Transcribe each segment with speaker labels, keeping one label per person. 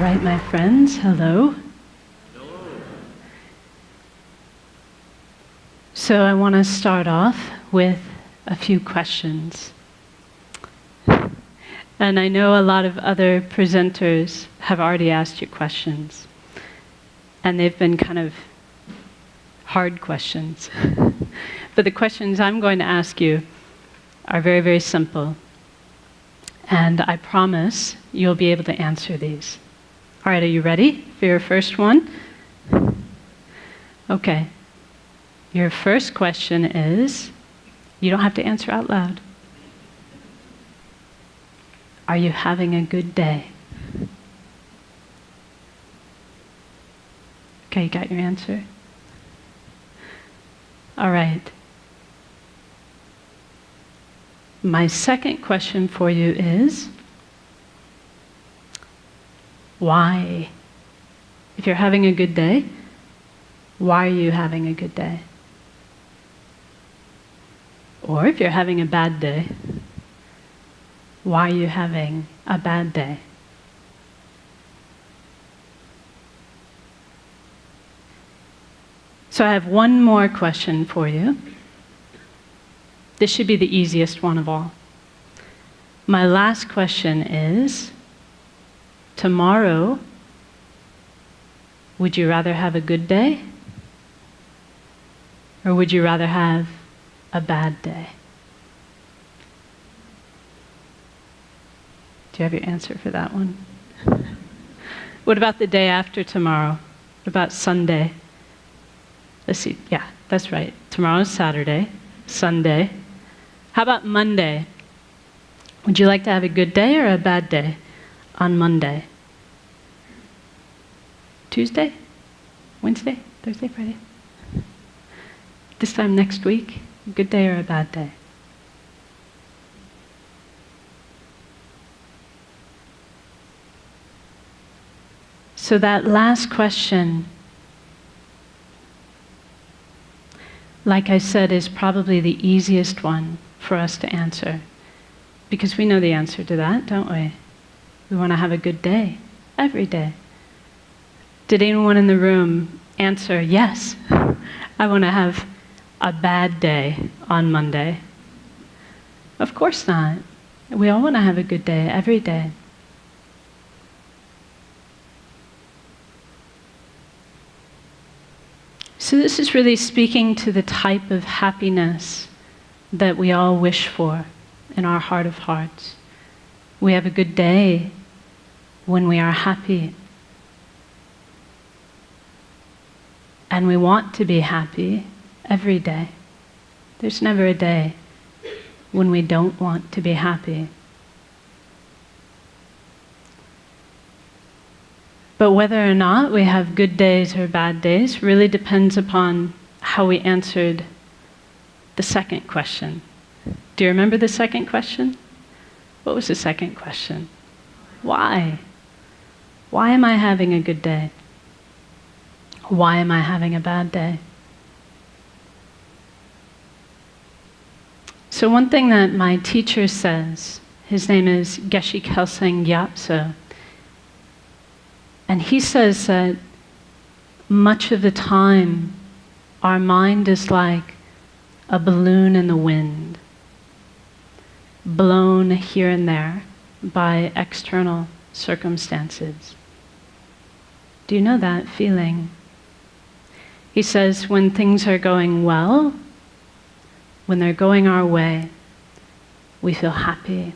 Speaker 1: right, my friends, hello.
Speaker 2: Hello.
Speaker 1: So I want to start off with a few questions. And I know a lot of other presenters have already asked you questions. And they've been kind of hard questions. But the questions I'm going to ask you are very, very simple. And I promise you'll be able to answer these. All right, are you ready for your first one? Okay. Your first question is, you don't have to answer out loud. Are you having a good day? Okay, you got your answer? All right. My second question for you is, why? If you're having a good day, why are you having a good day? Or if you're having a bad day, why are you having a bad day? So I have one more question for you. This should be the easiest one of all. My last question is, tomorrow, would you rather have a good day? Or would you rather have a bad day? Do you have your answer for that one? What about the day after tomorrow? What about Sunday? Let's see, yeah, that's right. Tomorrow's Saturday, Sunday. How about Monday? Would you like to have a good day or a bad day on Monday? Tuesday? Wednesday? Thursday? Friday? This time next week? A good day or a bad day? So that last question, like I said, is probably the easiest one for us to answer. Because we know the answer to that, don't we? We want to have a good day, every day. Did anyone in the room answer, yes, I want to have a bad day on Monday? Of course not. We all want to have a good day, every day. So this is really speaking to the type of happiness that we all wish for in our heart of hearts. We have a good day when we are happy. And we want to be happy every day. There's never a day when we don't want to be happy. But whether or not we have good days or bad days really depends upon how we answered the second question. Do you remember the second question? What was the second question? Why? Why am I having a good day? Why am I having a bad day? So one thing that my teacher says, his name is Geshe Kelsang Nyema, and he says that much of the time our mind is like a balloon in the wind, blown here and there by external circumstances. Do you know that feeling? He says when things are going well, when they're going our way, we feel happy.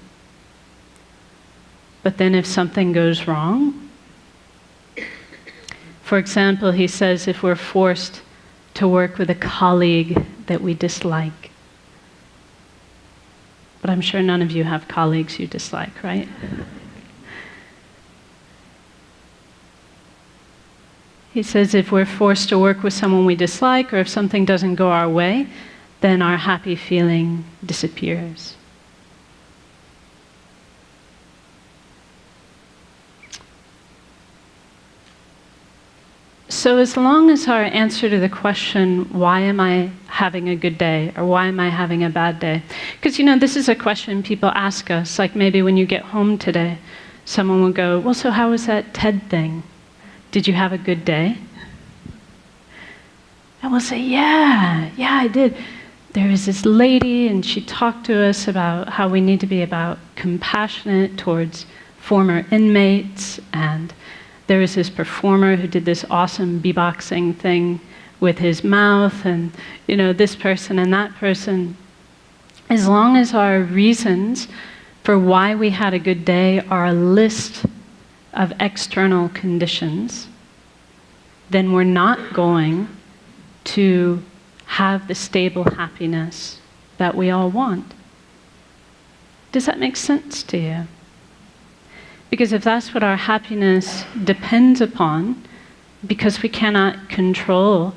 Speaker 1: But then if something goes wrong, for example, he says if we're forced to work with a colleague that we dislike. But I'm sure none of you have colleagues you dislike, right? He says if we're forced to work with someone we dislike, or if something doesn't go our way, then our happy feeling disappears. So as long as our answer to the question, why am I having a good day, or why am I having a bad day? Because, this is a question people ask us, like maybe when you get home today. someone will go, well, so how was that TED thing? Did you have a good day? And we'll say, yeah, I did. There was this lady, and she talked to us about how we need to be about compassionate towards former inmates, and there was this performer who did this awesome beatboxing thing with his mouth, and this person and that person. As long as our reasons for why we had a good day are a list of external conditions, then we're not going to have the stable happiness that we all want. Does that make sense to you? Because if that's what our happiness depends upon, because we cannot control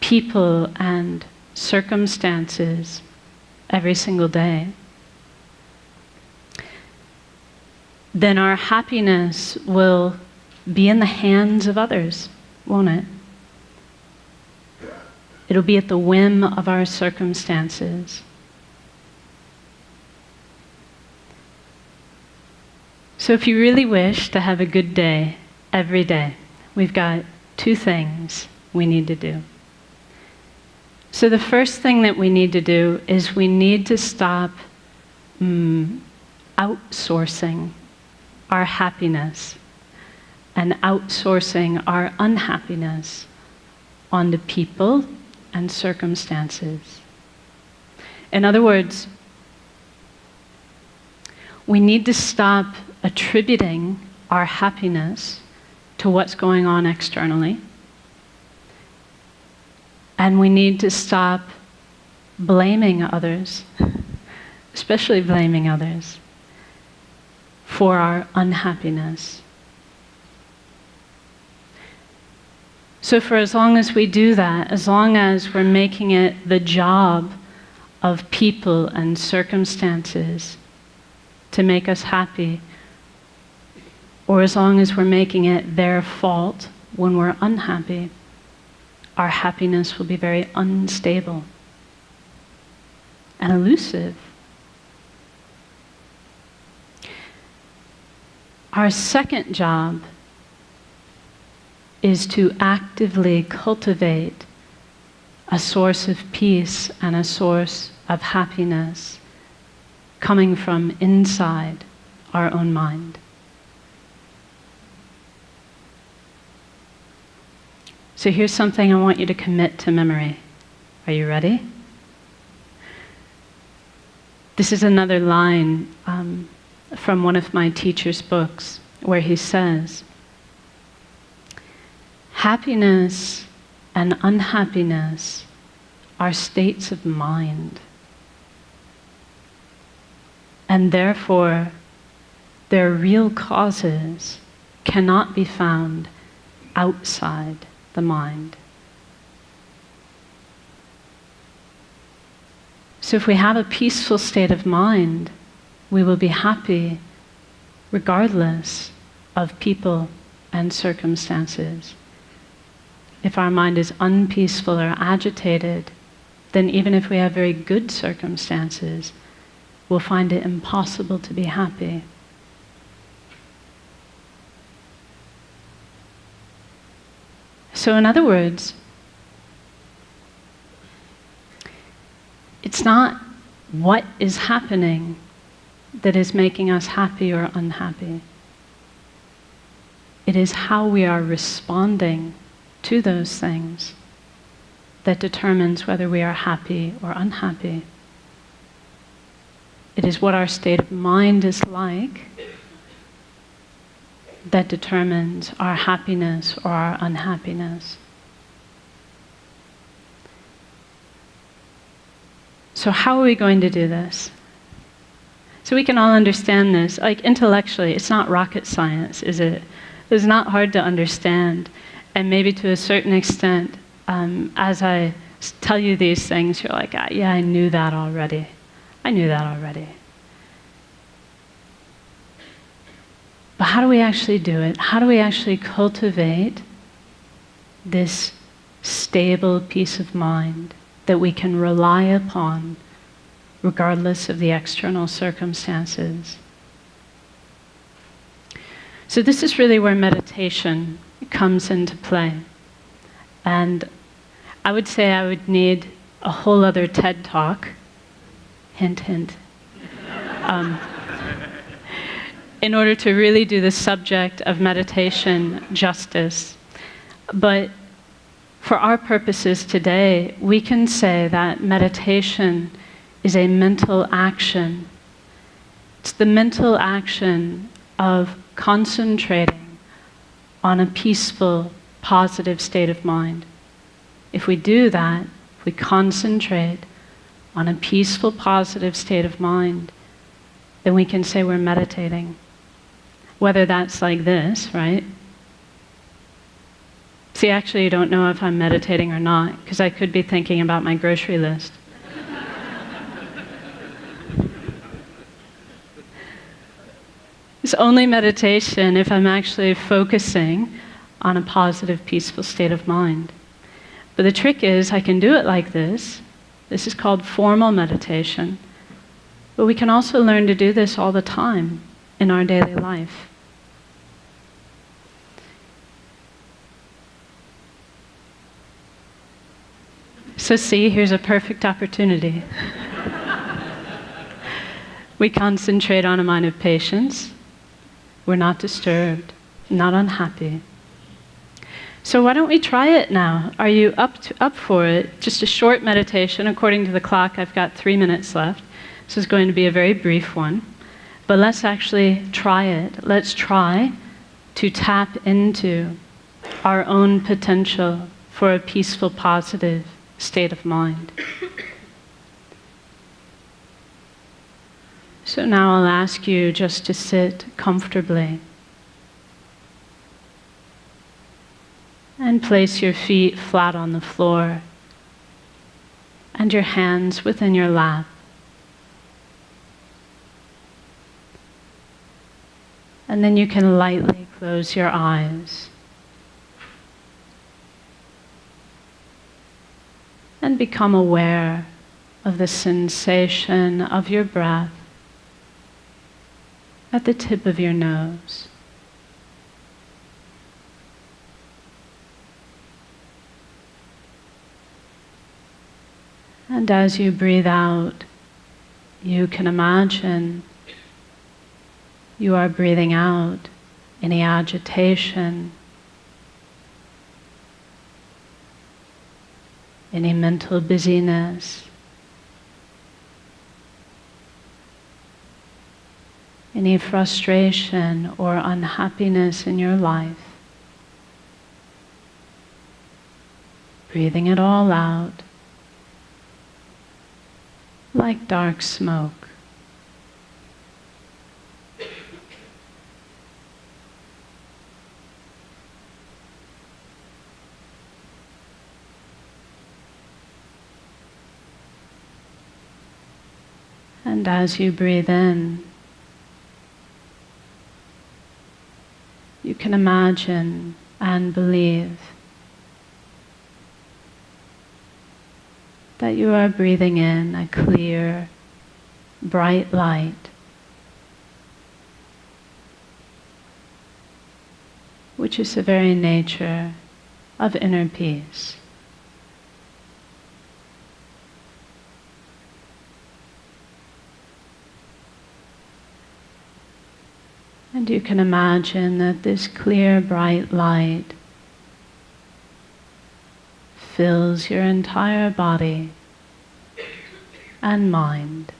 Speaker 1: people and circumstances every single day, then our happiness will be in the hands of others, won't it? It'll be at the whim of our circumstances. So if you really wish to have a good day every day, we've got 2 things we need to do. So the first thing that we need to do is we need to stop outsourcing our happiness and outsourcing our unhappiness onto people and circumstances. In other words, we need to stop attributing our happiness to what's going on externally. And we need to stop blaming others, especially blaming others, for our unhappiness. So for as long as we do that, as long as we're making it the job of people and circumstances to make us happy, or as long as we're making it their fault when we're unhappy, our happiness will be very unstable and elusive. Our second job is to actively cultivate a source of peace and a source of happiness coming from inside our own mind. So here's something I want you to commit to memory. Are you ready? This is another line from one of my teacher's books where he says, happiness and unhappiness are states of mind, and therefore their real causes cannot be found outside the mind. So if we have a peaceful state of mind, we will be happy regardless of people and circumstances. If our mind is unpeaceful or agitated, then even if we have very good circumstances, we'll find it impossible to be happy. So in other words, it's not what is happening that is making us happy or unhappy. It is how we are responding to those things that determines whether we are happy or unhappy. It is what our state of mind is like that determines our happiness or our unhappiness. So how are we going to do this? So we can all understand this. Like intellectually, it's not rocket science, is it? It's not hard to understand. And maybe to a certain extent, as I tell you these things, you're like, yeah, I knew that already. I knew that already. But how do we actually do it? How do we actually cultivate this stable peace of mind that we can rely upon regardless of the external circumstances? So this is really where meditation comes into play. And I would say I would need a whole other TED Talk, hint, hint, in order to really do the subject of meditation justice. But for our purposes today, we can say that meditation is a mental action. It's the mental action of concentrating on a peaceful, positive state of mind. If we do that, if we concentrate on a peaceful, positive state of mind, then we can say we're meditating. Whether that's like this, right? See, actually, you don't know if I'm meditating or not, because I could be thinking about my grocery list. It's only meditation if I'm actually focusing on a positive, peaceful state of mind. But the trick is, I can do it like this. This is called formal meditation. But we can also learn to do this all the time in our daily life. So see, here's a perfect opportunity. We concentrate on a mind of patience. We're not disturbed, not unhappy. So why don't we try it now? Are you up for it? Just a short meditation. According to the clock, I've got 3 minutes left. This is going to be a very brief one. But let's actually try it. Let's try to tap into our own potential for a peaceful, positive state of mind. So now I'll ask you just to sit comfortably and place your feet flat on the floor and your hands within your lap. And then you can lightly close your eyes and become aware of the sensation of your breath at the tip of your nose. And as you breathe out, you can imagine you are breathing out any agitation, any mental busyness, any frustration or unhappiness in your life. Breathing it all out like dark smoke. And as you breathe in, you can imagine and believe that you are breathing in a clear, bright light, which is the very nature of inner peace. And you can imagine that this clear, bright light fills your entire body and mind.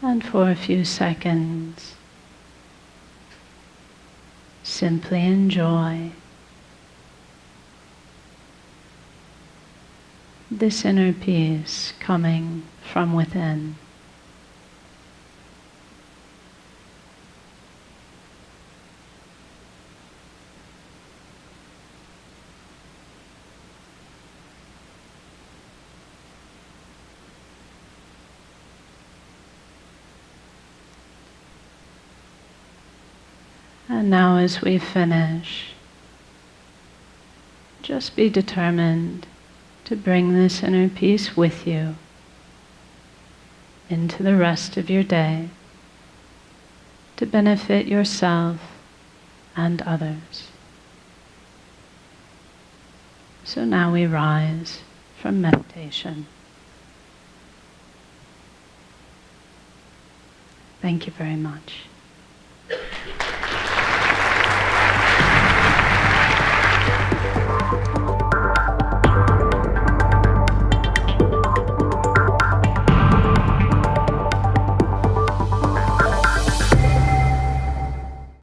Speaker 1: And for a few seconds, simply enjoy this inner peace coming from within. And now as we finish, just be determined to bring this inner peace with you into the rest of your day to benefit yourself and others. So now we rise from meditation. Thank you very much.